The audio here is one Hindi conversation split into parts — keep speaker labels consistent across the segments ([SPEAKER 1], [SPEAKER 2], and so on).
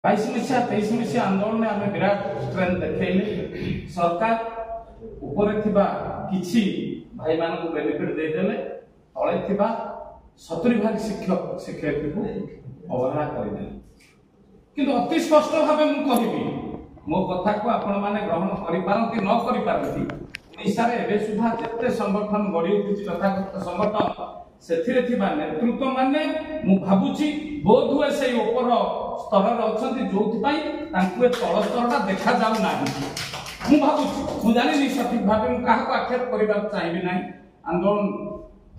[SPEAKER 1] 22 मसीहा 23 मसीहा आंदोलन में आम विराट स्ट्रेंथ देखले सरकार ऊपर थिबा किछि भाई मान को बेनिफिट दे देले तळे थिबा 70% शिक्षक शिक्षयित्री को अवहेला कर देले किंतु अति स्पष्ट भाबे मु कहिबी मो कथा को आपण माने ग्रहण करि पारंती न करि पारंती ओडिसा रे एबे सुधा जत्ते संगठन गढी उठिछि तथागत संगठन सेथिरे थिबा नेतृत्व माने मु भाबुछि बोध हुए से ऊपर स्तर रे अछंती जोथि पई तांकु तळ स्तरटा देखा जाउ नाही मु भाबुछि मु जानि सठिक भाबे मु काहा को आक्षेप करिबा चाहिबि नाही आंदोलन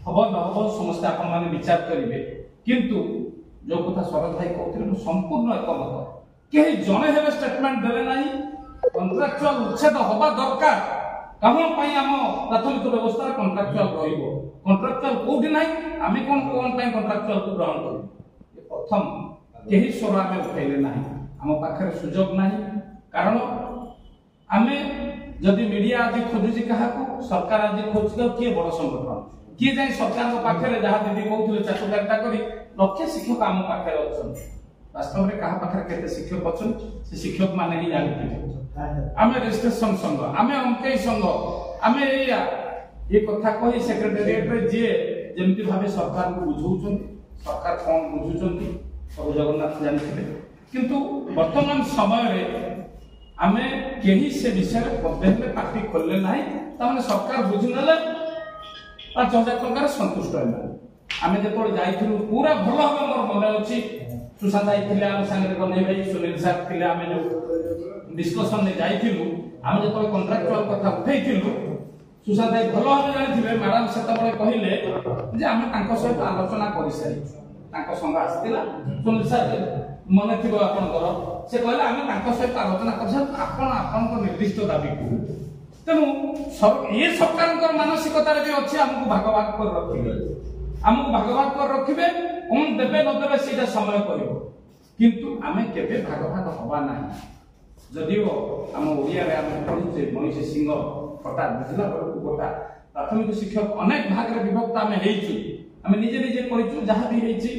[SPEAKER 1] हबो न हबो समस्त आपण माने विचार करिवे किंतु जो कथा शरद भाई कहथिले मु संपूर्ण एकमत केही जने हेबे स्टेटमेंट देले नाही कॉन्ट्रैक्चुअल उच्छेद होबा दरकार कौन आम प्राथमिक व्यवस्था कॉन्ट्रैक्चुअल रहिबो कॉन्ट्रैक्चुअल कोठी नाही आमे कोन कॉन्ट्रैक्चुअल को ग्रहण करू प्रथम केही स्वर आमे उठैले नाही आम पाखरे सुजोग नाही कारण आमे जदि मीडिया आज खोजुची कहा को सरकार आज खोजके किए बड़ संगठन किए जाय सरकार को पाखरे जहा दीदी कहउथले चाटुकारिता करी लक्ष्य शिक्षक आम पाखरे अछन वास्तव में कहा पाखरे केते शिक्षक अछन से शिक्षक माने ही जानि आमे रजिस्ट्रेशन संघ आमे अंकेई संघ आमे ये कथा कही सेक्रेटेरिएट रे जे जेमति भाबे सरकार को बुझौछन सरकार कोन बुझुछन सब जगन्नाथ जानिथिले किंतु वर्तमान समय रे आमे केही से विषय पदेले पार्टी खोलले नाही ताने सरकार बुझिनले 5000 टका संतुष्ट हैना आमे जेतोळ जाइथिलु पूरा भलो हम मोर मने अछि सुशांत आइथिले हम संगे गने भाई सुनील साहब थिले आमे जो डिस्कशन ने जाइथिलु आमे जेतोळ कॉन्ट्रैक्चुअल कथा उठैथिलु सुशांत भाई भलो हम जानिथिले मैडम सेतबळे कहिले जे आमे तांको सहित आलोचना करि सारि तांको संग आस्तिला सुनील साहब मने थिबो आपनकर से कहले आमे तांको सहित आलोचना करछ आपन को निर्दिष्ट दाबी को तेनु ये सरकार मानसिकता रे अछि हमको भागभाग कर रखिबे हमको भागभाग कर रखिबे कोन देबे न देबे सीधा समय करिवो किंतु आमे केबे भागभाग होबा नाही जदिओ हम ओडिया रे हम पढिछे मनीष सिंह फटा बुझला बडकु कोटा प्राथमिक शिक्षक अनेक भाग रे विभक्त आमे हेइछु आमे निजे निजे करिछु जहा भी हेइछि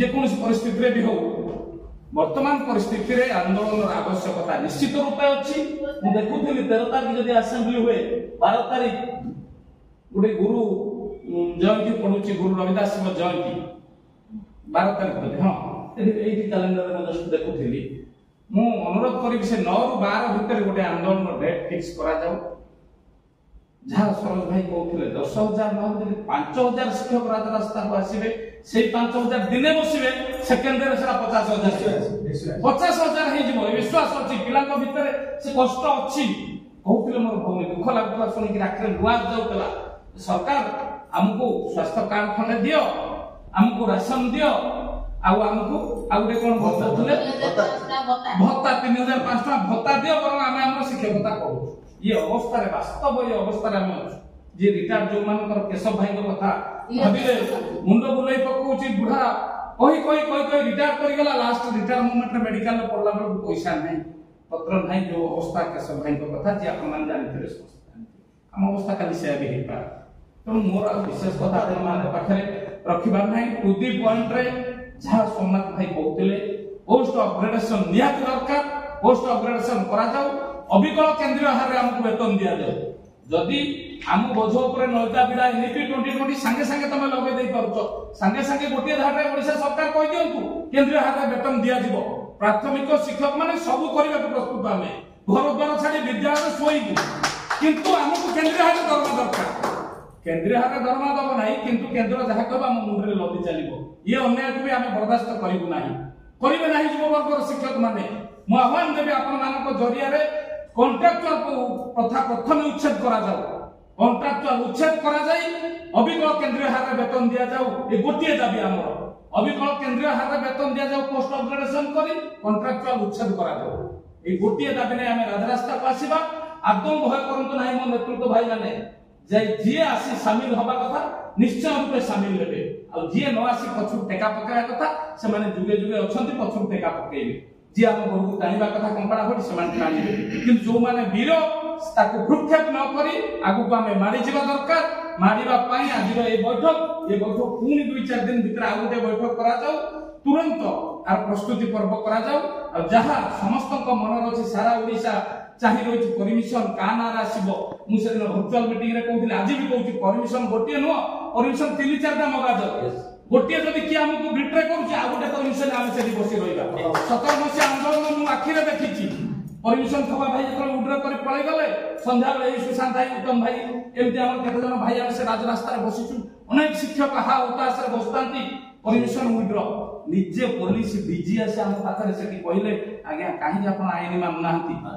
[SPEAKER 1] जे कोन परिस्थिति रे भी हो वर्तमान परिस्थिति रे आंदोलन आवश्यकता निश्चित रूपे अछि मु देखुथिली 13 तारिख जदी असेंबली हुए 12 तारिख गुडी गुरु जयंती पडुची गुरु रविदास सिंह जयंती 12 तारिख हां एही कैलेंडर रे जस्ट देखुथिली मु अनुरोध करी से 9 रु 12 भीतर गोटे आंदोलन डेट फिक्स करा जाऊ जहाँ सरोज भाई कहते 10,000 न 5,000 शिक्षक राजरास्ता को आसवे से 5,000 दिने बसवे सेकेंड रे 50,000 50,000 हे जीवो विश्वास अछि पिला को भीतर से कष्ट अछि कहउतिले मोर भूमि दुख लागतला सुनि कि राखरे लुआ जाउतला सरकार हमको स्वास्थ्य कार्ड खने दियो हमको राशन दियो आउ हमको आउटे कोन भत्ता 3,500 भत्ता दियो पर हम हमर शिक्षकता करू ये अवस्था रे वास्तव ये अवस्था रे हम जे रिटायर जो मानकर केशव भाई को कथा भाबिले मुंडो बुलाई पकोची बुढ़ा कोई रिटायर कर गेला लास्ट रिटायर मोमेंट रे मेडिकल में पड़ला पर पैसा नहीं पत्र नहीं जो अवस्था केशव भाई को कथा जे अपन मान जानिथिले हम अवस्था खाली से भी हे पार तो मोर विशेष कथा अपन मान पाखरे रखिबार नहीं टू दी पॉइंट रे जहां सोमनाथ भाई कहतिले पोस्ट अपग्रेडेशन नियत दरकार पोस्ट अपग्रेडेशन करा जाऊ अभिकल केंद्रीय हारे हमको वेतन दिया जाए जदि हम बोझ ऊपर नौटा बिड़ा एनपी 2020 संगे संगे तमे लगे देई परछो संगे संगे गोटे धारे ओडिसा सरकार कहि दियंतु केंद्रीय हारे वेतन दिया जिवो प्राथमिक शिक्षक माने सब करिबा प्रस्तुत आमे घर द्वार छाडी विद्यालय सोइबु किंतु हमको केंद्रीय हारे दरमा दरकार केंद्रीय हारे दरमा दब नाही किंतु केंद्र जहा कहबा हम मुंडरे लदी चलिबो ये अन्याय को भी हम बर्दाश्त करिबु नाही करिबे नाही युवा वर्ग शिक्षक माने मु आह्वान देबे आपन मानको जरिया रे कॉन्ट्रैक्चुअल को प्रथा प्रथम उच्छेद करा जाऊ कॉन्ट्रैक्चुअल उच्छेद करा जाई अभिकल केंद्रीय हारे वेतन दिया जाऊ ए गोटिए दाबी हमर अभिकल केंद्रीय हारे वेतन दिया जाऊ पोस्ट अपग्रेडेशन करी कॉन्ट्रैक्चुअल उच्छेद करा जाऊ ए गोटिए दाबी नै हम राजरास्ता को आसीबा आदम भय करंतु नाही मो नेतृत्व भाई माने जे जे आसी शामिल होबा कथा निश्चय रूपे शामिल लेबे आ जे न आसी पछु टेका पकाया कथा से माने जुगे जुगे अछंती पछु टेका पकेइबे जे हम गुरु टाणीबा कथा कंपड़ा होडी से माने टाणीबे किंतु जो माने वीर ताको भ्रुक्षेप न करी आगु को हमें मारी जीवा दरकार मारिबा पई आज ए बैठक पुनी 2-4 दिन भीतर आगुटे बैठक करा जाऊ तुरंत आर प्रस्तुति पर्व करा जाऊ और जहां समस्त मन अच्छे सारा ओडिशा चाहि रही परमिशन का नार आसो मुझे वर्चुआल मीटिंग रे कहूँ आज भी कहूँ परमिशन गोटे नुह परमिशन 3-4टा मगा जाऊ गोटे जदि किए आमको बिट्रे करुचे आ गोटे परमिशन आम से बसी रहा 17 मसीहा आंदोलन मु आखिरे देखी परमिशन थवा भाई जो उड्र कर पड़े गले संध्या बेले सुशांत भाई उत्तम भाई एमती आम केत जन भाई आम से राजरास्ता बसीचु अनेक शिक्षक हा उतास बसता परमिशन उड्र निजे पुलिस डीजी आसे हम पाखरे से कहले आज्ञा कहीं आप आईन मान ना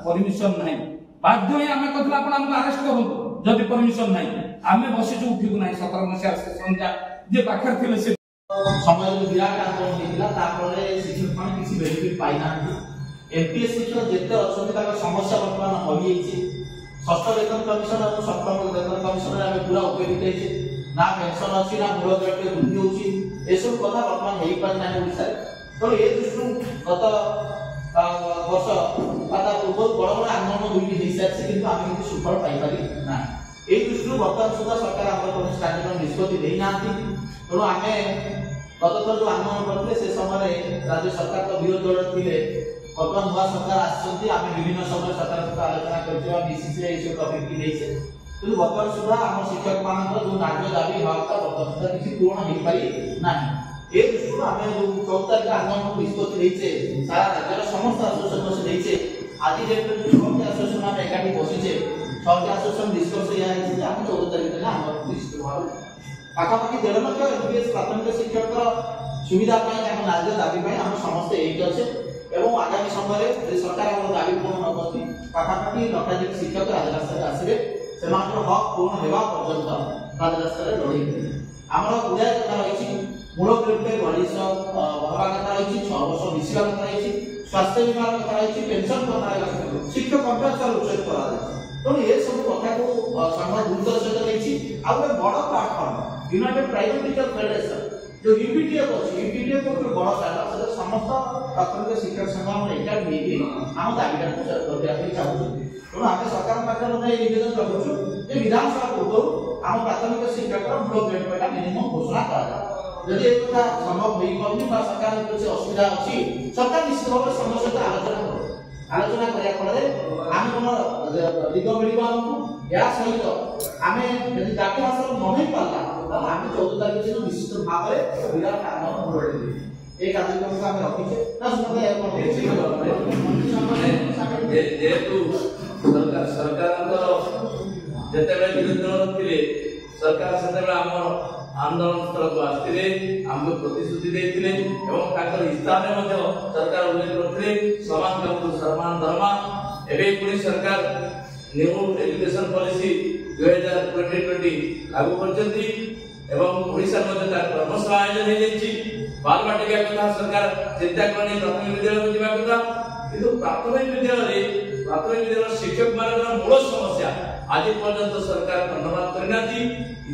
[SPEAKER 1] परमिशन नहीं बाध्य ही आम कहला आपन अरेस्ट करूँ जदि परमिशन नहीं आम बसीचु उठू ना 17 मसीहा संध्या जे पाखर थिले से
[SPEAKER 2] समय विराट आंदोलन होइतिला तापरे शिक्षक मान किसी बेनिफिट पाई ना एमपीएस शिक्षक जेते अछथि ताका समस्या वर्तमान होई छि षष्ठ वेतन कमिशन और सप्तम वेतन कमिशन रे पूरा उपयोगित है ना पेंशन अछि ना मूल ग्रेड वृद्धि होछि ए सब कथा वर्तमान हेई पार ना ओडिसा तो ए दृष्टि गत वर्ष पाता पूर्व बड़ बड़ आंदोलन दुईटी हेई साछि किंतु आमे किछि सुफल पाई पारि ना ए दृष्टि वर्तमान सुधा सरकार हमर कोन स्टैंडर्ड निष्पत्ति देई नांती तो आमे गत थर जो आंदोलन करते से समय राज्य सरकार तो विरोध दल थिले वर्तमान नवा सरकार आछंती आमे विभिन्न समय सरकार सहित आलोचना करछवा बीसीसी ए सब टॉपिक की देइसे किंतु वर्तमान सुधा हम शिक्षक मानकर जो न्याय दाबी हकता वर्तमान सुधा किसी पूर्ण हो पारि नाही ए दृष्टि आमे जो 14 तारिख आंदोलन निष्पत्ति देइसे सारा राज्यर समस्त एसोसिएशन से देइसे आज डेट में जो छोटे एसोसिएशन आमे एकाठी बसिसे छोटे एसोसिएशन डिस्कस या है जे हम 14 तारिख ना हम निश्चित भाव पाखापाखि 1.5 लाख एमपीएस प्राथमिक शिक्षक सुविधा न्याय दाबी हम समस्त एक अच्छे एवं आगामी समय रे सरकार हम दाबी पूर्ण न करती पाखापाखि लक्षाधिक शिक्षक राजरास्ता आसवे से हक पूर्ण होगा पर्यंत राजरास्ता लड़े आमर गुड़ाए कथा रही मूल ग्रेड बयालीस हवा कथा रही 6 वर्ष मिसवा कथा रही स्वास्थ्य बीमा कथा रही पेंशन कथा रही शिक्षक कॉन्ट्रैक्चुअल उच्छेद करा तो ये सब कथा को संघ गुरुत्व सहित रही आ गोटे बड़ platform United private teacher federation जो यूपीटीएफ अछि यूपीटीएफ को बड़ सारा से समस्त प्राथमिक शिक्षक संघ हम एकाठी मिली हम दाबीटा को करबा ପାଇଁ चाहूछु तो आमे सरकार पाखर नै निवेदन करूछु जे विधानसभा पूर्व हम प्राथमिक शिक्षक ब्लॉक ग्रेड पेटा मिनिमम घोषणा करा यदि एक कथा संभव होई पड़नी बा सरकार किछ असुविधा अछि सरकार निश्चित भाव संघ सहित आलोचना करिया पड़े आमे कोन दिग मिलिबा हमकु या सहित आमे यदि जाति भाषा न होई पाला तो आमे 14 तारिख दिन निश्चित भाव में विराट आंदोलन करबे एक कार्यक्रम को आमे रखिछे ना सुनते
[SPEAKER 3] जेतु सरकार जेतेबे विरोध थिले सरकार सेतेबे हमर आंदोलन स्थल को आस्तिले हमको प्रतिश्रुति देथिले एवं ताकर इस्तार में मध्य सरकार उल्लेख करथिले समान काम सम्मान धर्मा एबे पुरी सरकार न्यू एजुकेशन पॉलिसी 2020 लागू करछथि एवं ओडिसा मध्ये तार कर्मशाला आयोजन हे जेछि बाल बाटिका कथा सरकार चिंता करनी प्राथमिक विद्यालय को जिबा कथा किंतु प्राथमिक विद्यालय शिक्षक मानकर मूल समस्या आज पर्यंत सरकार धन्यवाद करनाथि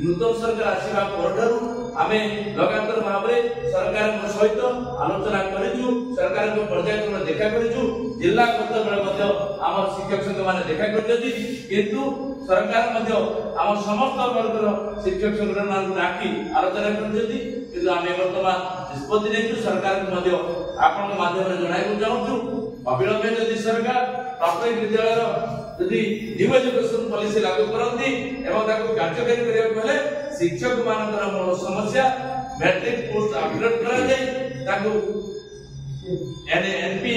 [SPEAKER 3] नूतन सरकार आसीबा परठारु आमे लगातार भाबरे सरकार को सहित आलोचना करिजु सरकार को पर्यायक्रम देखा करिजु जिला स्तर बेले मध्ये हमर शिक्षक संघ माने देखा करजति किंतु सरकार मध्ये हमर समस्त वर्गर शिक्षक संगठन राखी आलोचना करजति किंतु आमे वर्तमान निष्पत्ति नेतु सरकार को मध्ये आपन माध्यम रे जणाइ को चाहूछु अविलंबे यदि सरकार प्राथमिक विद्यालय यदि न्यू एजुकेशन पॉलिसी लागू करती एवं ताको कार्यकारी करिया पहले शिक्षक मानकर मूल समस्या मैट्रिक पोस्ट अपग्रेड करा जाय ताको एनपी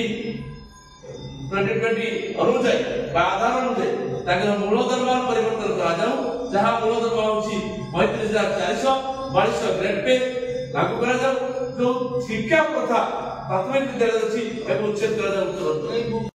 [SPEAKER 3] 2020 अनुसार बा आधार अनुसार ताको मूल दरमा परिवर्तन करा जाऊ जहां मूल दरमा होची 35442 ग्रेड पे लागू करा जाऊ जो शिक्षा प्रथा प्राथमिक विद्यालय अछि उच्छेद करा जाऊ तुरंत